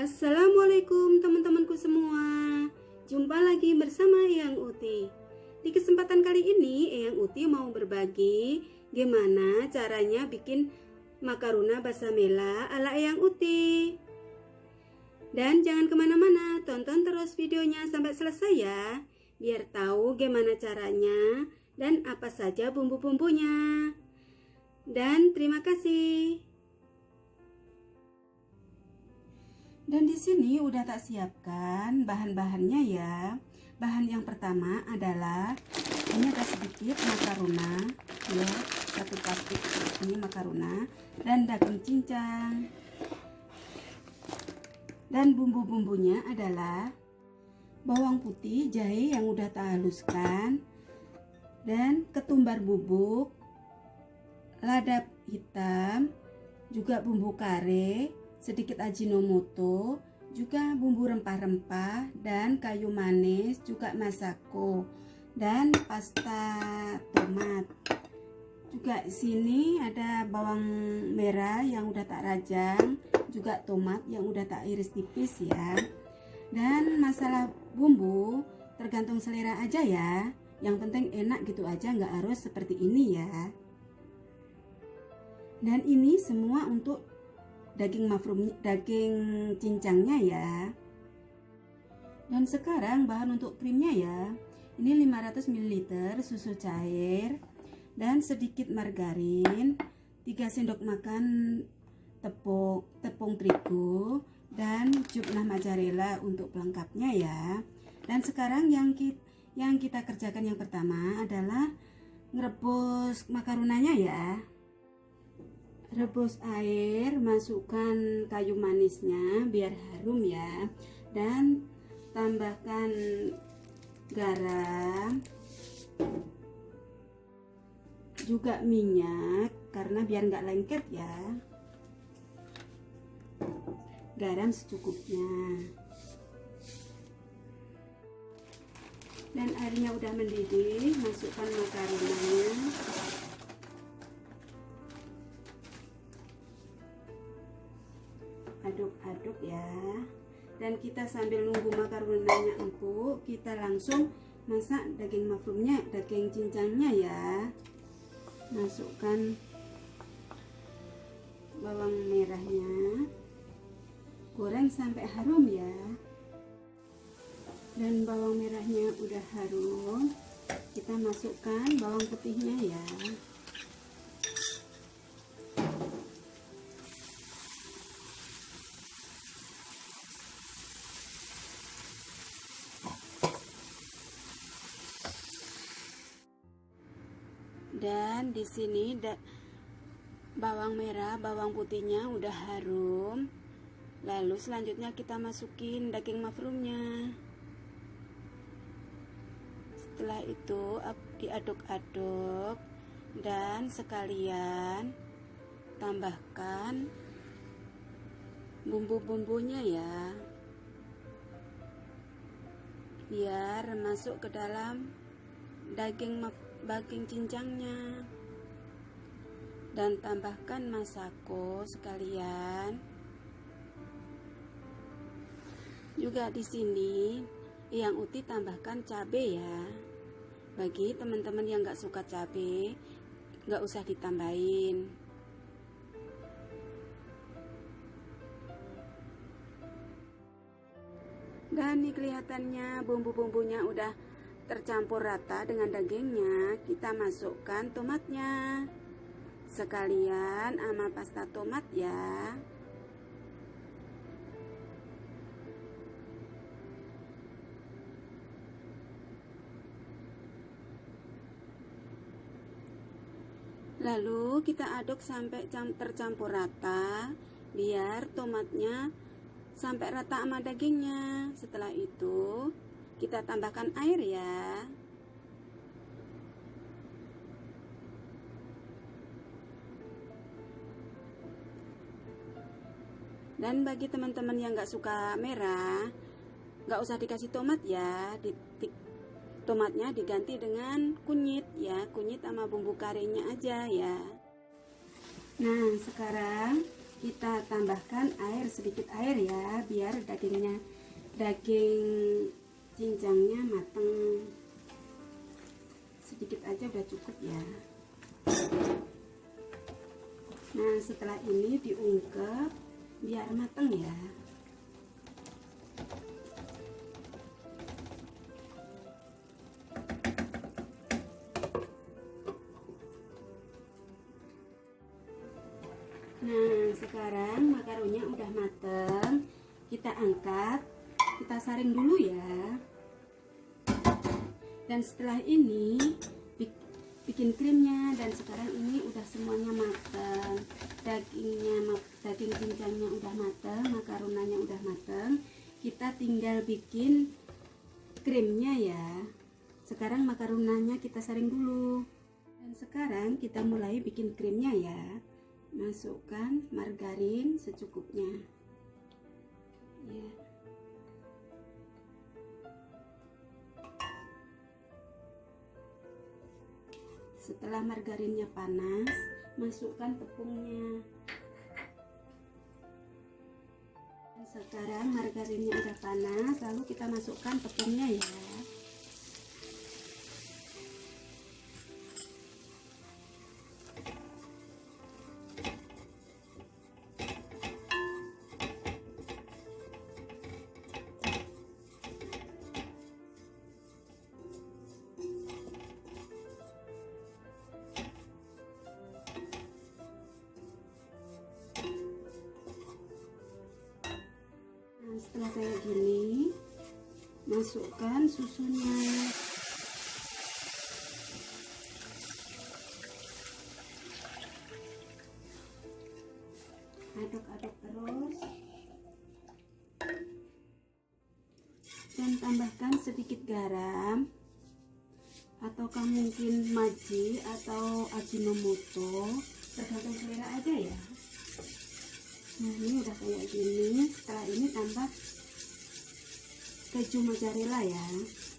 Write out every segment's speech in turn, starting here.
Assalamualaikum teman-temanku semua. Jumpa lagi bersama Eyang Uti. Di kesempatan kali ini Eyang Uti mau berbagi gimana caranya bikin makarona basamela ala Eyang Uti. Dan jangan kemana-mana, tonton terus videonya sampai selesai ya, biar tahu gimana caranya dan apa saja bumbu-bumbunya. Dan terima kasih. Dan di sini udah tak siapkan bahan-bahannya ya. Bahan yang pertama adalah ini ada sedikit makarona ya, 1 plastik ini makarona dan daging cincang. Dan bumbu-bumbunya adalah bawang putih, jahe yang udah tak haluskan, dan ketumbar bubuk, lada hitam, juga bumbu kare, sedikit ajinomoto, juga bumbu rempah-rempah dan kayu manis, juga masako dan pasta tomat. Juga di sini ada bawang merah yang udah tak rajang, juga tomat yang udah tak iris tipis ya. Dan masalah bumbu tergantung selera aja ya. Yang penting enak gitu aja, nggak harus seperti ini ya. Dan ini semua untuk daging cincangnya ya. Dan sekarang bahan untuk krimnya ya. Ini 500 ml susu cair dan sedikit margarin, 3 sendok makan tepung terigu dan jublah mozzarella untuk pelengkapnya ya. Dan sekarang yang kita kerjakan yang pertama adalah ngerebus makaronanya ya. Rebus air, masukkan kayu manisnya biar harum ya, dan tambahkan garam, juga minyak karena biar nggak lengket ya. Garam secukupnya. Dan airnya udah mendidih, masukkan makaronanya. Aduk-aduk ya. Dan kita sambil nunggu makaronanya empuk, kita langsung masak daging mafrumnya, daging cincangnya ya. Masukkan bawang merahnya, goreng sampai harum ya. Dan bawang merahnya udah harum, kita masukkan bawang putihnya ya. Dan di sini bawang merah, bawang putihnya udah harum. Lalu selanjutnya kita masukin daging mafrumnya. Setelah itu diaduk-aduk dan sekalian tambahkan bumbu-bumbunya ya, biar masuk ke dalam daging cincangnya. Dan tambahkan masako sekalian. Juga di sini Eyang Uti tambahkan cabai ya. Bagi teman-teman yang nggak suka cabai, nggak usah ditambahin. Dan ini kelihatannya bumbu-bumbunya udah tercampur rata dengan dagingnya. Kita masukkan tomatnya sekalian sama pasta tomat ya. Lalu kita aduk sampai tercampur rata, biar tomatnya sampai rata sama dagingnya. Setelah itu kita tambahkan air ya. Dan bagi teman-teman yang nggak suka merah, nggak usah dikasih tomat ya. Tomatnya diganti dengan kunyit ya, kunyit sama bumbu karenya aja ya. Nah sekarang kita tambahkan air, sedikit air ya, biar daging cincangnya mateng. Sedikit aja udah cukup ya. Nah, setelah ini diungkep biar mateng ya. Nah, sekarang makaronnya udah mateng, kita angkat, kita saring dulu ya. Dan setelah ini bikin krimnya, dan sekarang ini udah semuanya mateng. Daging cincangnya udah mateng, makaronanya udah mateng. Kita tinggal bikin krimnya ya. Sekarang makaronanya kita saring dulu. Dan sekarang kita mulai bikin krimnya ya. Masukkan margarin secukupnya ya. Setelah margarinnya panas, masukkan tepungnya. Dan sekarang margarinnya udah panas, lalu kita masukkan tepungnya ya. Setelah kayak gini, masukkan susunya. Aduk-aduk terus. Dan tambahkan sedikit garam, ataukah mungkin maji atau ajinomoto, tergantung selera aja ya. Nah, ini udah kayak gini. Setelah ini tambah keju mozzarella ya.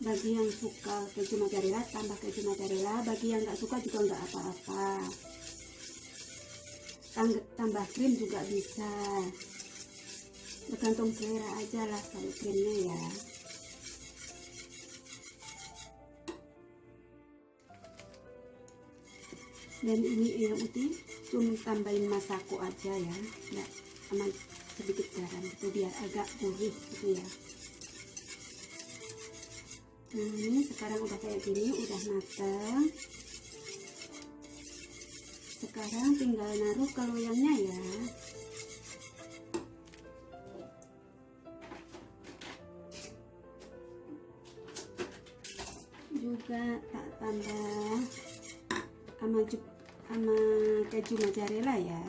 Bagi yang suka keju mozzarella, tambah keju mozzarella. Bagi yang nggak suka juga nggak apa-apa. Tambah krim juga bisa. Tergantung selera aja lah kalau krimnya ya. Dan ini yang putih cuma tambahin masako aja ya, nggak sama sedikit garam itu biar agak gurih gitu ya. Nah, ini sekarang udah kayak gini, udah mateng. Sekarang tinggal naruh ke loyangnya ya. Juga tak tambah sama keju mozzarella ya,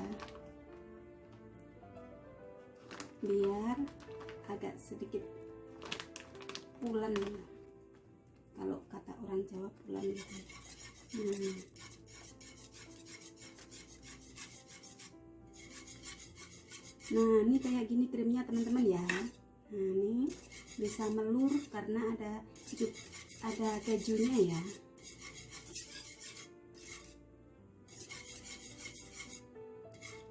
biar agak sedikit pulen, kalau kata orang Jawa pulen gitu. Nah, ini kayak gini krimnya teman-teman ya. Nah, ini bisa melur karena ada kejunya ya.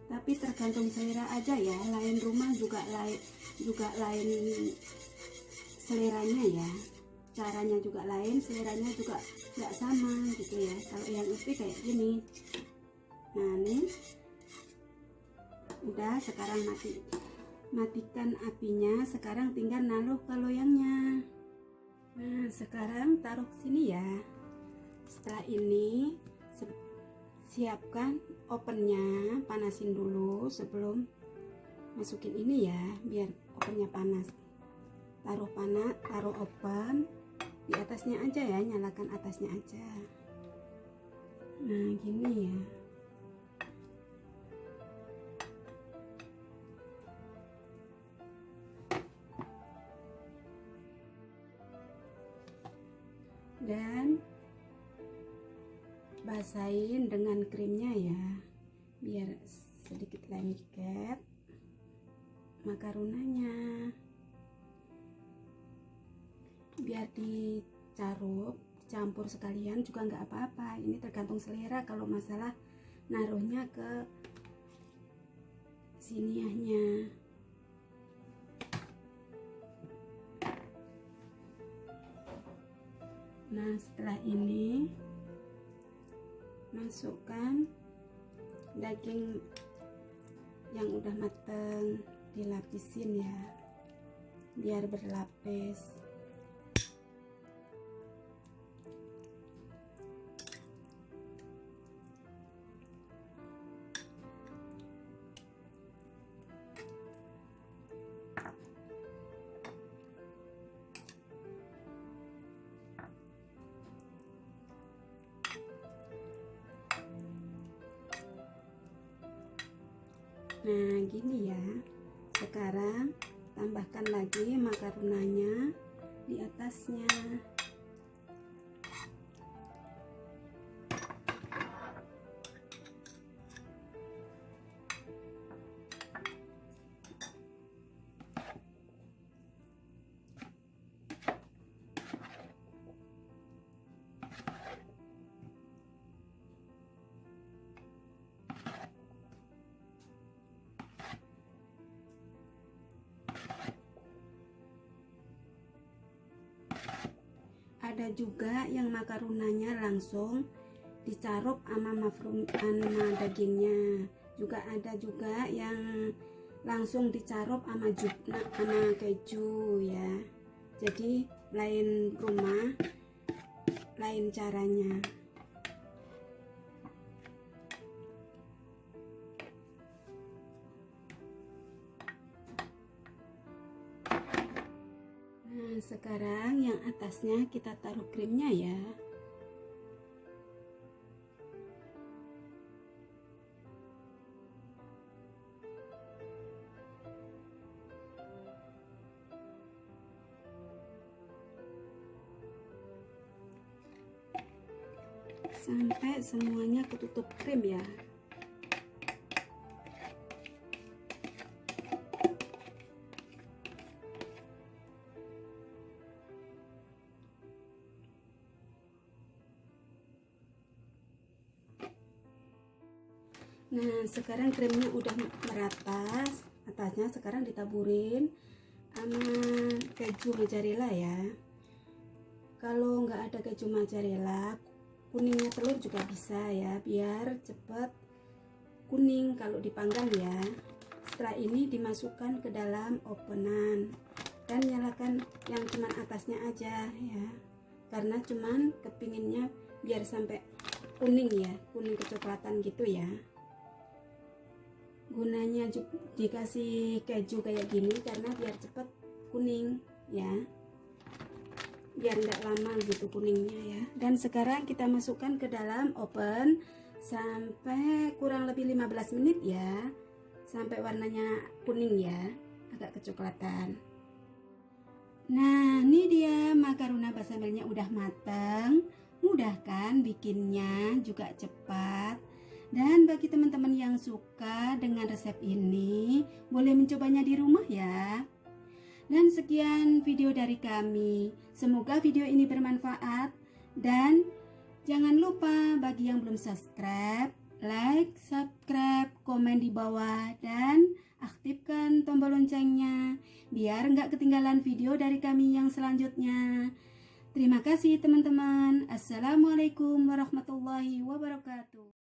Tapi tergantung selera aja ya, lain rumah juga lain seleranya ya, caranya juga lain, seleranya juga nggak sama gitu ya. Kalau yang itu kayak gini. Nah, ini udah, sekarang matikan apinya. Sekarang tinggal naruh ke loyangnya. Nah, sekarang taruh sini ya. Setelah ini siapkan ovennya, panasin dulu sebelum masukin ini ya, biar ovennya panas. Taruh oven di atasnya aja ya, nyalakan atasnya aja. Nah, gini ya. Dan basahin dengan krimnya ya, biar sedikit lengket makaronanya. Biar dicampur sekalian juga nggak apa-apa. Ini tergantung selera. Kalau masalah naruhnya ke siniahnya. Nah, setelah ini masukkan daging yang udah mateng, dilapisin ya, biar berlapis. Nah, gini ya. Sekarang tambahkan lagi makaronanya di atasnya. Ada juga yang makaronanya langsung dicarup sama dagingnya. Juga ada juga yang langsung dicarup sama keju ya. Jadi lain rumah, lain caranya. Nah, sekarang yang atasnya kita taruh krimnya ya. Sampai semuanya ketutup krim ya. Nah, sekarang krimnya udah merata, atasnya sekarang ditaburin sama keju mozzarella ya. Kalau nggak ada keju mozzarella, kuningnya telur juga bisa ya, biar cepet kuning kalau dipanggang ya. Setelah ini dimasukkan ke dalam ovenan dan nyalakan yang cuman atasnya aja ya, karena cuman kepinginnya biar sampai kuning ya, kuning kecoklatan gitu ya. Gunanya dikasih keju kayak gini karena biar cepet kuning ya, biar nggak lama gitu kuningnya ya. Dan sekarang kita masukkan ke dalam oven sampai kurang lebih 15 menit ya, sampai warnanya kuning ya, agak kecoklatan. Nah, ini dia makarona basamelnya udah matang, mudah kan bikinnya, juga cepat. Dan bagi teman-teman yang suka dengan resep ini, boleh mencobanya di rumah ya. Dan sekian video dari kami. Semoga video ini bermanfaat. Dan jangan lupa bagi yang belum subscribe, like, subscribe, komen di bawah, dan aktifkan tombol loncengnya biar nggak ketinggalan video dari kami yang selanjutnya. Terima kasih teman-teman. Assalamualaikum warahmatullahi wabarakatuh.